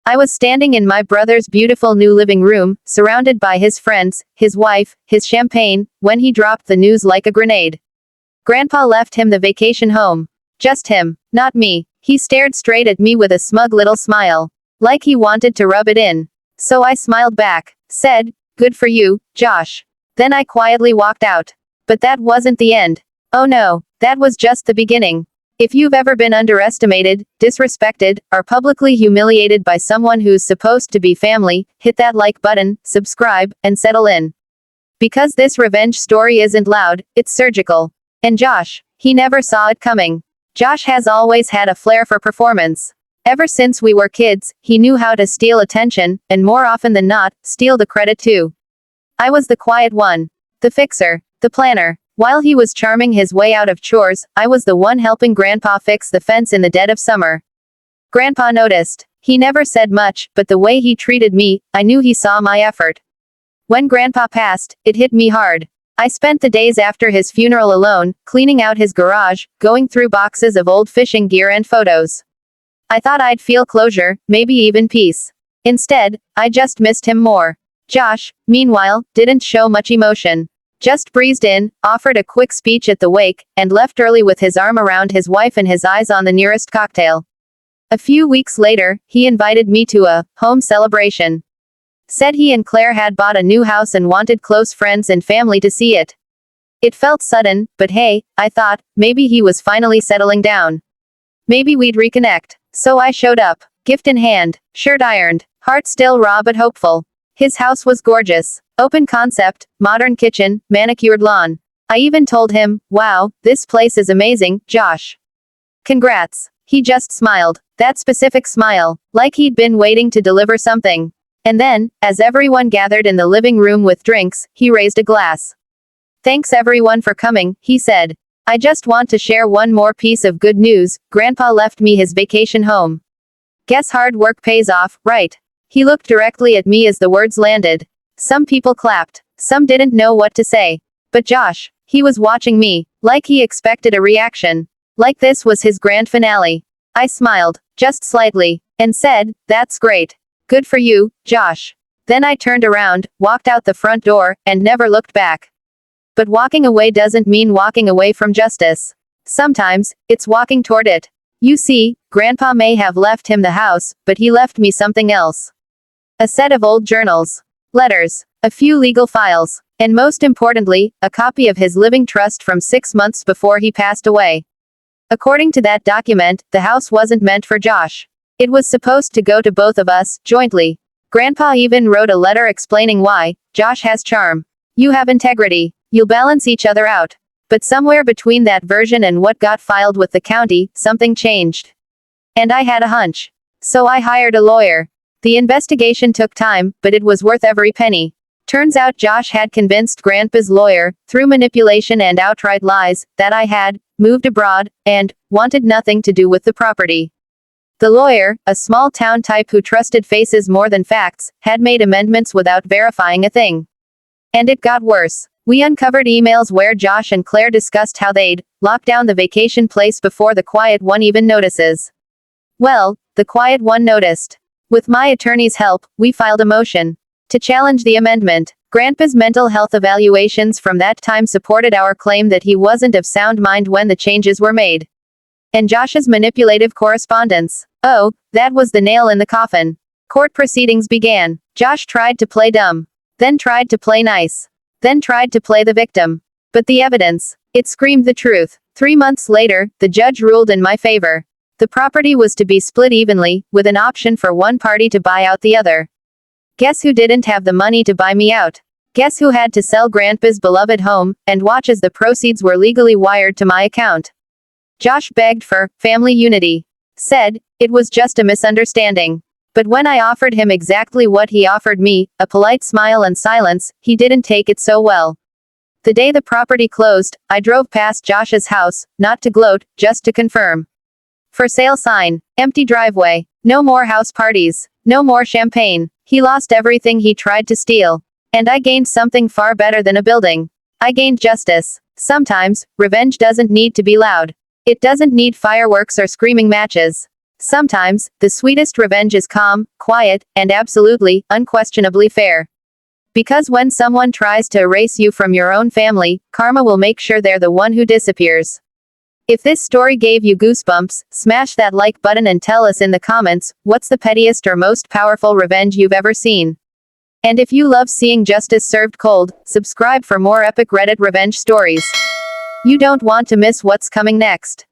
I was standing in my brother's beautiful new living room, surrounded by his friends, his wife, his champagne, when he dropped the news like a grenade. Grandpa left him the vacation home. Just him, not me. He stared straight at me with a smug little smile. Like he wanted to rub it in. So I smiled back. Said, "Good for you, Josh." Then I quietly walked out. But that wasn't the end. Oh no, that was just the beginning. If you've ever been underestimated, disrespected, or publicly humiliated by someone who's supposed to be family, hit that like button, subscribe, and settle in. Because this revenge story isn't loud, it's surgical. And Josh, he never saw it coming. Josh has always had a flair for performance. Ever since we were kids, he knew how to steal attention, and more often than not, steal the credit too. I was the quiet one. The fixer. The planner. While he was charming his way out of chores, I was the one helping Grandpa fix the fence in the dead of summer. Grandpa noticed. He never said much, but the way he treated me, I knew he saw my effort. When Grandpa passed, it hit me hard. I spent the days after his funeral alone, cleaning out his garage, going through boxes of old fishing gear and photos. I thought I'd feel closure, maybe even peace. Instead, I just missed him more. Josh, meanwhile, didn't show much emotion. Just breezed in, offered a quick speech at the wake, and left early with his arm around his wife and his eyes on the nearest cocktail. A few weeks later, he invited me to a home celebration. Said he and Claire had bought a new house and wanted close friends and family to see it. It felt sudden, but hey, I thought, maybe he was finally settling down. Maybe we'd reconnect. So I showed up, gift in hand, shirt ironed, heart still raw but hopeful. His house was gorgeous. Open concept, modern kitchen, manicured lawn. I even told him, "Wow, this place is amazing, Josh. Congrats." He just smiled. That specific smile, like he'd been waiting to deliver something. And then, as everyone gathered in the living room with drinks, he raised a glass. "Thanks everyone for coming," he said. "I just want to share one more piece of good news. Grandpa left me his vacation home. Guess hard work pays off, right?" He looked directly at me as the words landed. Some people clapped. Some didn't know what to say. But Josh, he was watching me, like he expected a reaction. Like this was his grand finale. I smiled, just slightly, and said, "That's great. Good for you, Josh." Then I turned around, walked out the front door, and never looked back. But walking away doesn't mean walking away from justice. Sometimes, it's walking toward it. You see, Grandpa may have left him the house, but he left me something else. A set of old journals. Letters. A few legal files. And most importantly, a copy of his living trust from 6 months before he passed away. According to that document, the house wasn't meant for Josh. It was supposed to go to both of us, jointly. Grandpa even wrote a letter explaining why. "Josh has charm. You have integrity. You'll balance each other out." But somewhere between that version and what got filed with the county, something changed. And I had a hunch. So I hired a lawyer. The investigation took time, but it was worth every penny. Turns out Josh had convinced Grandpa's lawyer, through manipulation and outright lies, that I had moved abroad, and wanted nothing to do with the property. The lawyer, a small town type who trusted faces more than facts, had made amendments without verifying a thing. And it got worse. We uncovered emails where Josh and Claire discussed how they'd lock down the vacation place before the quiet one even notices. Well, the quiet one noticed. With my attorney's help, we filed a motion to challenge the amendment. Grandpa's mental health evaluations from that time supported our claim that he wasn't of sound mind when the changes were made. And Josh's manipulative correspondence. Oh, that was the nail in the coffin. Court proceedings began. Josh tried to play dumb. Then tried to play nice. Then tried to play the victim. But the evidence, it screamed the truth. 3 months later, the judge ruled in my favor. The property was to be split evenly, with an option for one party to buy out the other. Guess who didn't have the money to buy me out? Guess who had to sell Grandpa's beloved home, and watch as the proceeds were legally wired to my account? Josh begged for family unity. Said, it was just a misunderstanding. But when I offered him exactly what he offered me, a polite smile and silence, he didn't take it so well. The day the property closed, I drove past Josh's house, not to gloat, just to confirm. For sale sign, empty driveway, no more house parties, no more champagne. He lost everything he tried to steal. And I gained something far better than a building. I gained justice. Sometimes, revenge doesn't need to be loud. It doesn't need fireworks or screaming matches. Sometimes, the sweetest revenge is calm, quiet, and absolutely, unquestionably fair. Because when someone tries to erase you from your own family, karma will make sure they're the one who disappears. If this story gave you goosebumps, smash that like button and tell us in the comments, what's the pettiest or most powerful revenge you've ever seen? And if you love seeing justice served cold, subscribe for more epic Reddit revenge stories. You don't want to miss what's coming next.